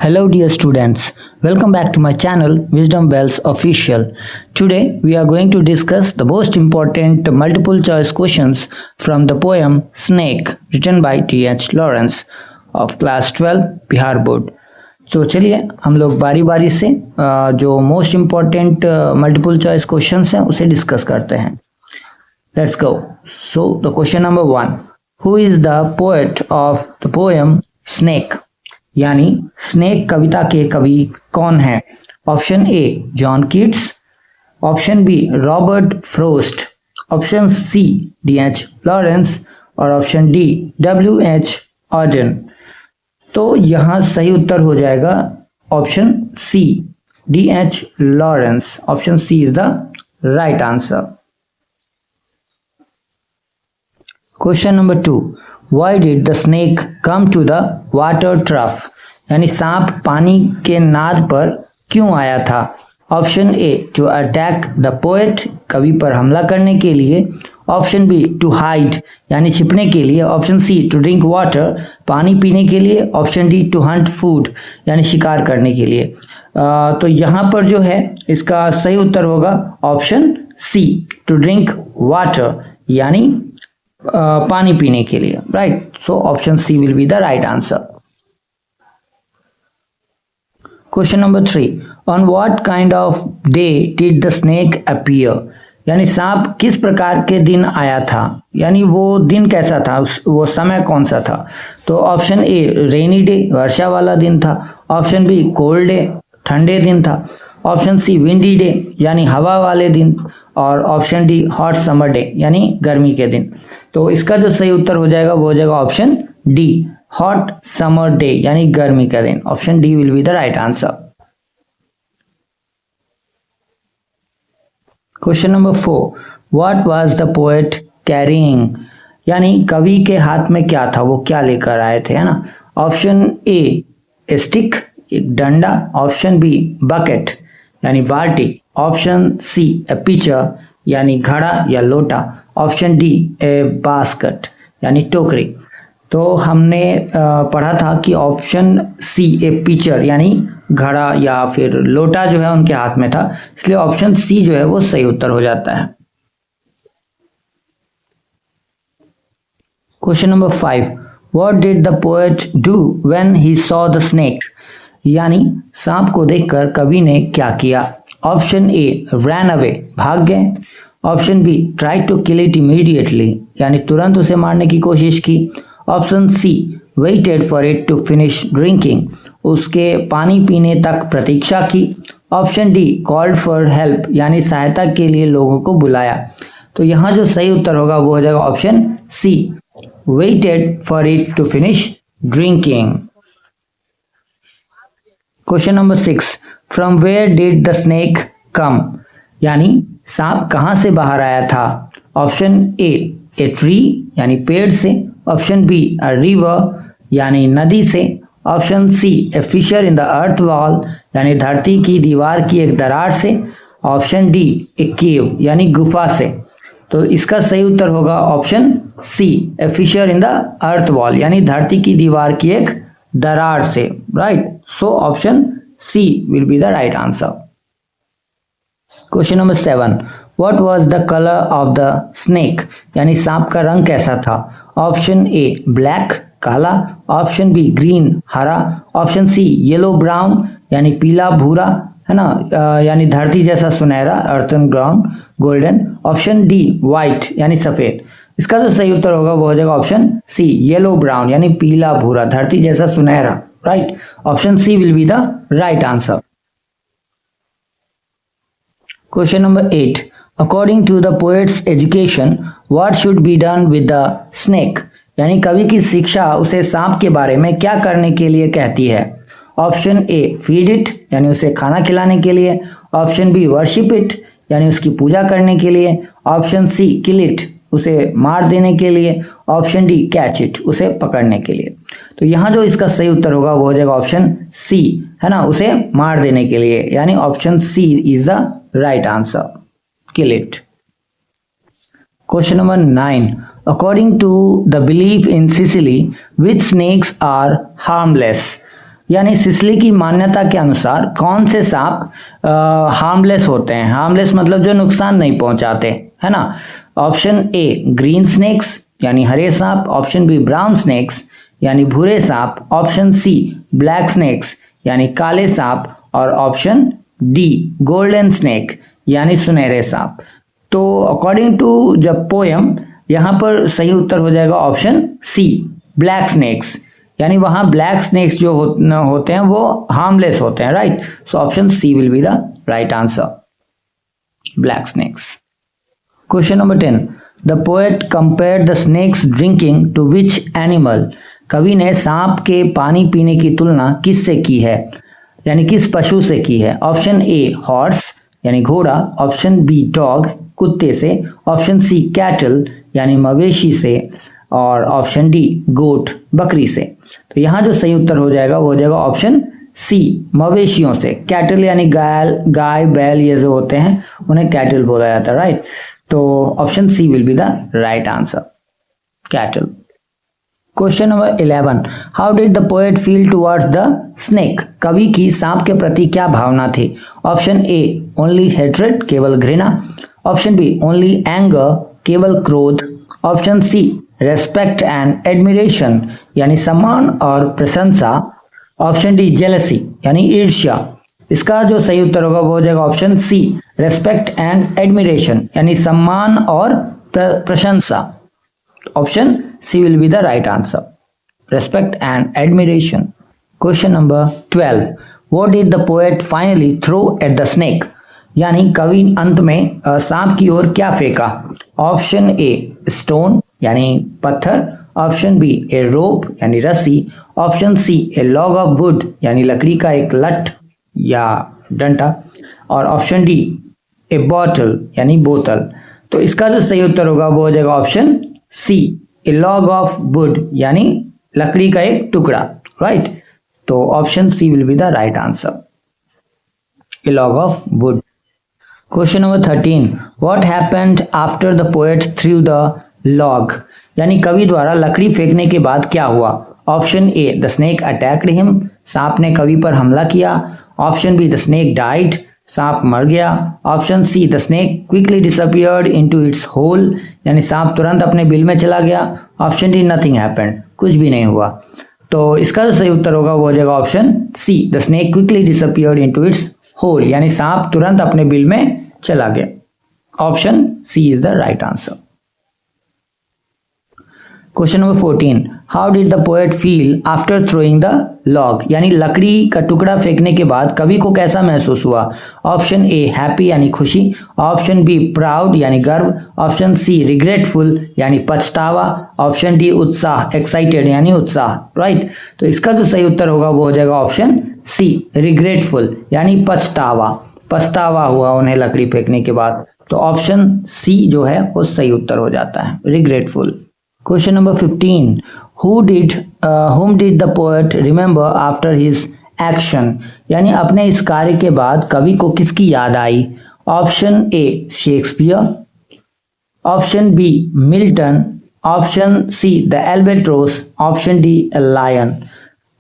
Hello, dear students. Welcome back to my channel, Wisdom Bells Official. Today, we are going to discuss the most important multiple choice questions from the poem Snake, written by T.H. Lawrence of class 12 Bihar board. तो चलिए हम लोग बारी बारी से जो most important multiple choice questions हैं उसे डिस्कस करते हैं. Let's go. So the question number 1. Who is the poet of the poem snake? यानी स्नेक कविता के कवि कौन है? Option A John Keats, option B Robert Frost, option C D H. Lawrence और ऑप्शन डी डब्ल्यू.एच. ऑडेन. तो यहाँ सही उत्तर हो जाएगा option C D H. Lawrence. Option C is the right answer. Question number 2. Why did the snake come to the water trough? यानी सांप पानी के नाद पर क्यों आया था? Option A to attack the poet, कवि पर हमला करने के लिए. ऑप्शन बी टू हाइड यानी छिपने के लिए. Option C to drink water, पानी पीने के लिए. Option D to hunt food यानी शिकार करने के लिए. तो यहाँ पर जो है इसका सही उत्तर होगा option C to drink water यानी पानी पीने के लिए. Right. So option C will be the right answer. Question number 3. On what kind of day did the snake appear? यानी सांप किस प्रकार के दिन आया था, यानी वो दिन कैसा था, वो समय कौन सा था? तो ऑप्शन ए रेनी डे, वर्षा वाला दिन था. ऑप्शन बी कोल्ड डे, ठंडे दिन था. ऑप्शन सी विंडी डे यानी हवा वाले दिन. और option D hot summer day यानी गर्मी के दिन. तो इसका जो सही उत्तर हो जाएगा वो हो जाएगा option D hot summer day यानी गर्मी का दिन. Option D will be the right answer. Question number 4. What was the poet carrying? यानी कवि के हाथ में क्या था, वो क्या लेकर आए थे, है ना? ऑप्शन ए स्टिक, एक डंडा. ऑप्शन बी बकेट यानी बाल्टी. ऑप्शन सी ए पिचर यानी घड़ा या लोटा. ऑप्शन डी ए बास्केट यानी टोकरी. तो हमने पढ़ा था कि ऑप्शन सी ए पिचर यानी घड़ा या फिर लोटा जो है उनके हाथ में था, इसलिए ऑप्शन सी जो है वो सही उत्तर हो जाता है. Question number 5. What did the poet do when he saw the snake? यानी सांप को देखकर कवि ने क्या किया? ऑप्शन ए रैन अवे, भाग गए. Option B try to kill it immediately यानी तुरंत उसे मारने की कोशिश की. Option C waited for it to finish drinking, उसके पानी पीने तक प्रतीक्षा की. Option D called for help यानी सहायता के लिए लोगों को बुलाया. तो यहाँ जो सही उत्तर होगा वो हो जाएगा option C waited for it to finish drinking. Question number 6. From where did the snake come? यानी सांप कहाँ से बाहर आया था? ऑप्शन ए ट्री यानी पेड़ से. ऑप्शन बी अ रिवर यानी नदी से. Option C a fissure in the earth wall यानी धरती की दीवार की एक दरार से. ऑप्शन डी ए केव यानी गुफा से. तो इसका सही उत्तर होगा option C a fissure in the earth wall यानी धरती की दीवार की एक दरार से. Right. So option C will be the right answer. Question number 7. What was the colour of the snake? यानी सांप का रंग कैसा था? ऑप्शन ए ब्लैक, काला. ऑप्शन बी ग्रीन, हरा. ऑप्शन सी येलो ब्राउन यानी पीला भूरा, है ना, यानी धरती जैसा सुनहरा, earthen ground golden. Option D white यानी सफेद. इसका जो सही उत्तर होगा वो हो जाएगा ऑप्शन सी येलो ब्राउन यानी पीला भूरा, धरती जैसा सुनहरा. Right. Option C will be the right answer. Question number 8. According to the poet's education what should be done with the snake? यानी कवि की शिक्षा उसे सांप के बारे में क्या करने के लिए कहती है? ऑप्शन ए फीड इट यानी उसे खाना खिलाने के लिए. ऑप्शन बी वर्शिप इट यानी उसकी पूजा करने के लिए. ऑप्शन सी किल इट उसे मार देने के लिए. ऑप्शन डी कैच इट उसे पकड़ने के लिए. तो यहाँ जो इसका सही उत्तर होगा वो हो जाएगा ऑप्शन सी, है ना, उसे मार देने के लिए यानी option C is the right answer, kill it. Question number 9. According to the belief in Sicily which snakes are harmless? यानी सिसली की मान्यता के अनुसार कौन से सांप हार्मलेस होते हैं? हार्मलेस मतलब जो नुकसान नहीं पहुंचाते, है ना। ऑप्शन ए ग्रीन स्नेक्स यानी हरे सांप, ऑप्शन बी ब्राउन स्नेक्स यानी भूरे सांप, ऑप्शन सी ब्लैक स्नेक्स यानी काले सांप, और ऑप्शन डी गोल्डन स्नेक यानी सुनहरे सांप। तो अकॉर्डिंग टू द पोएम यहाँ पर सही उत्तर हो जाएगा ऑप्शन सी ब्लैक स्नेक्स, यानी वहां ब्लैक स्नेक्स जो होते हैं वो हार्मलेस होते हैं, right. So option C will be the right answer, black snakes. Question number 10, the poet compared the snakes drinking to which animal? कवि ने सांप के पानी पीने की तुलना किससे की है, यानी किस पशु से की है? ऑप्शन ए हॉर्स यानी घोड़ा, ऑप्शन बी डॉग कुत्ते से, ऑप्शन सी कैटल यानी मवेशी से, और ऑप्शन डी गोट बकरी से। तो यहाँ जो सही उत्तर हो जाएगा वो हो जाएगा ऑप्शन सी मवेशियों से। कैटल यानी गाय बैल ये जो होते हैं उन्हें कैटल बोला जाता है, राइट। तो option C will be the right answer, cattle. Question number 11, how did the poet feel towards the snake? कवि की सांप के प्रति क्या भावना थी? ऑप्शन ए ओनली हेट्रेड केवल घृणा, ऑप्शन बी ओनली एंगर केवल क्रोध, option C respect and admiration यानी सम्मान और प्रशंसा, ऑप्शन डी जेलसी यानी ईर्ष्या। इसका जो सही उत्तर होगा वो हो जाएगा option C respect and admiration यानी सम्मान और प्रशंसा। Option C will be the right answer, respect and admiration. Question number 12, what did the poet finally throw at the snake? यानी कवि अंत में सांप की ओर क्या फेंका? ऑप्शन ए स्टोन यानी पत्थर, ऑप्शन बी ए रोप यानी रस्सी, option C a log of wood यानी लकड़ी का एक लठ या डंटा, और ऑप्शन डी ए बॉटल यानी बोतल। तो इसका जो सही उत्तर होगा वो हो जाएगा option C a log of wood यानी लकड़ी का एक टुकड़ा, राइट। तो option C will be the right answer, a log of wood. Question number 13, what happened after the poet threw the log? यानी कवि द्वारा लकड़ी फेंकने के बाद क्या हुआ? Option A the snake attacked him, सांप ने कवि पर हमला किया, option B the snake died, सांप मर गया, option C the snake quickly disappeared into its hole यानी सांप तुरंत अपने बिल में चला गया, ऑप्शन डी नथिंग हैपेंड कुछ भी नहीं हुआ। तो इसका जो सही उत्तर होगा वो हो जाएगा option C the snake quickly disappeared into its hole यानी सांप तुरंत अपने बिल में चला गया। Option C is the right answer. Question number 14, how did the poet feel after throwing the log? यानी लकड़ी का टुकड़ा फेंकने के बाद कवि को कैसा महसूस हुआ? ऑप्शन ए हैप्पी यानी खुशी, ऑप्शन बी प्राउड यानी गर्व, ऑप्शन सी रिग्रेटफुल यानी पछतावा, ऑप्शन डी उत्साह एक्साइटेड यानी उत्साह, राइट। तो इसका जो सही उत्तर होगा वो हो जाएगा ऑप्शन सी रिग्रेटफुल यानी पछतावा हुआ उन्हें लकड़ी फेंकने के बाद। तो ऑप्शन सी जो है वो सही उत्तर हो जाता है, regretful. Question number 15, whom did the poet remember after his action? यानी अपने इस कार्य के बाद कवि को किसकी याद आई? Option A Shakespeare, option B Milton, option C the albatross, option D lion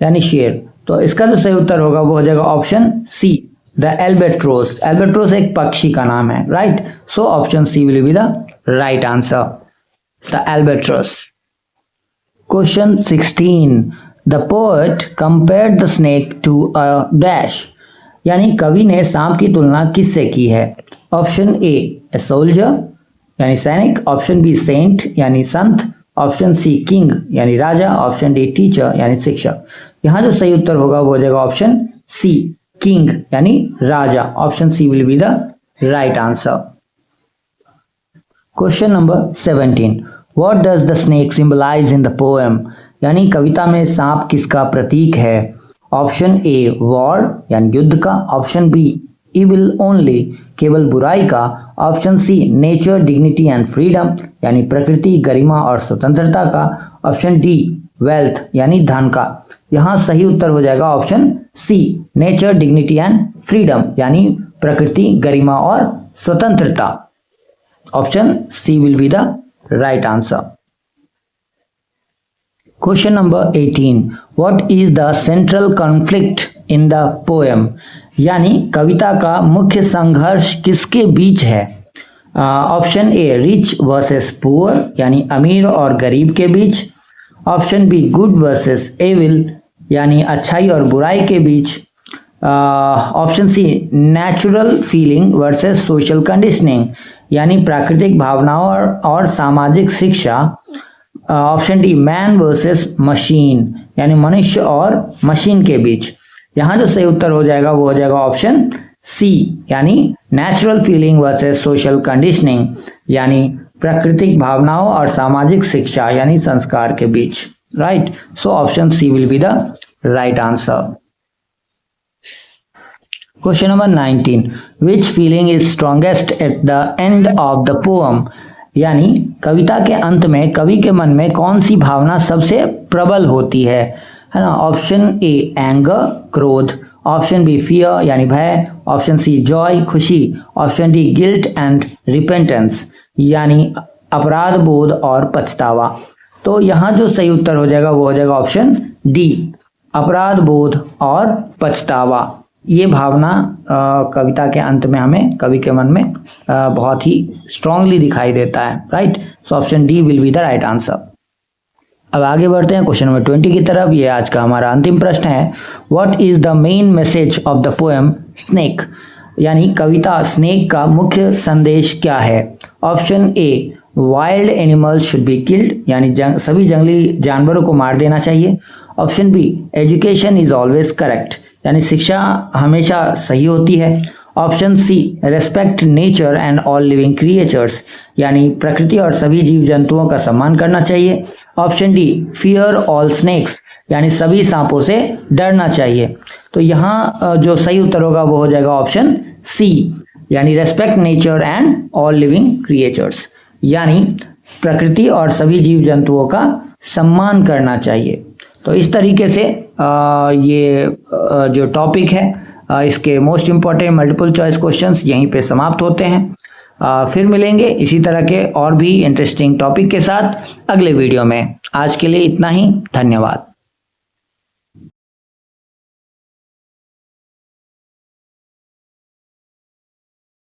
यानी शेर। तो इसका जो सही उत्तर होगा वो हो जाएगा option C the albatross. Albatross एक पक्षी का नाम है, right. So option C will be the right answer, the albatross. Question 16, the poet compared the snake to a dash. यानी कवि ने सांप की तुलना किससे की है? ऑप्शन ए सोल्जर यानी सैनिक, ऑप्शन बी सेंट यानी संत, ऑप्शन सी किंग यानी राजा, ऑप्शन डी टीचर यानी शिक्षक। यहाँ जो सही उत्तर होगा वो हो जाएगा ऑप्शन सी किंग यानी राजा। Option C will be the right answer. Question number 17, what does the snake symbolise in the poem? यानी कविता में सांप किसका प्रतीक है? ऑप्शन ए वॉर यानी युद्ध का, ऑप्शन बी इविल ओनली केवल बुराई का, option C nature dignity and freedom यानी प्रकृति गरिमा और स्वतंत्रता का, ऑप्शन डी वेल्थ यानी धन का। यहाँ सही उत्तर हो जाएगा option C nature dignity and freedom यानी प्रकृति गरिमा और स्वतंत्रता। Option C will be the right answer. Question number 18, what is the central conflict in the poem? यानी कविता का मुख्य संघर्ष किसके बीच है? Option A rich versus poor, यानी अमीर और गरीब के बीच। Option B good versus evil, यानी अच्छाई और बुराई के बीच। Option C natural feeling versus social conditioning, यानी प्राकृतिक भावनाओं और सामाजिक शिक्षा। Option D man versus machine, यानी मनुष्य और मशीन के बीच। यहाँ जो सही उत्तर हो जाएगा वो हो जाएगा ऑप्शन सी, यानी natural feeling versus social conditioning, यानी प्राकृतिक भावनाओं और सामाजिक शिक्षा यानी संस्कार के बीच। Right, so option C will be the right answer. Question number 19, which feeling is strongest at the end of the poem? यानी कविता के अंत में कवि के मन में कौन सी भावना सबसे प्रबल होती है ना? ऑप्शन ए एंगर, क्रोध। ऑप्शन बी फियर, यानी भय। ऑप्शन सी जॉय, खुशी। Option D guilt and repentance, यानी अपराध बोध और पछतावा। तो यहाँ जो सही उत्तर हो जाएगा वो हो जाएगा ऑप्शन डी, अपराध बोध और पछतावा। ये भावना कविता के अंत में हमें कवि के मन में बहुत ही स्ट्रांगली दिखाई देता है। Right, so option D will be the right answer. अब आगे बढ़ते हैं क्वेश्चन नंबर 20 की तरफ। ये आज का हमारा अंतिम प्रश्न है, what is the main message of the poem snake? यानी कविता स्नेक का मुख्य संदेश क्या है? Option A wild animals should be killed, यानी सभी जंगली जानवरों को मार देना चाहिए। Option B education is always correct, यानी शिक्षा हमेशा सही होती है। Option C respect nature and all living creatures, यानी प्रकृति और सभी जीव जंतुओं का सम्मान करना चाहिए। Option D fear all snakes, यानी सभी सांपों से डरना चाहिए। तो यहाँ जो सही उत्तर होगा वो हो जाएगा ऑप्शन सी, यानी respect nature and all living creatures, यानी प्रकृति और सभी जीव जंतुओं का सम्मान करना चाहिए। तो इस तरीके से ये जो टॉपिक है इसके most important multiple choice questions यहीं पे समाप्त होते हैं। फिर मिलेंगे इसी तरह के और भी इंटरेस्टिंग टॉपिक के साथ अगले वीडियो में। आज के लिए इतना ही, धन्यवाद।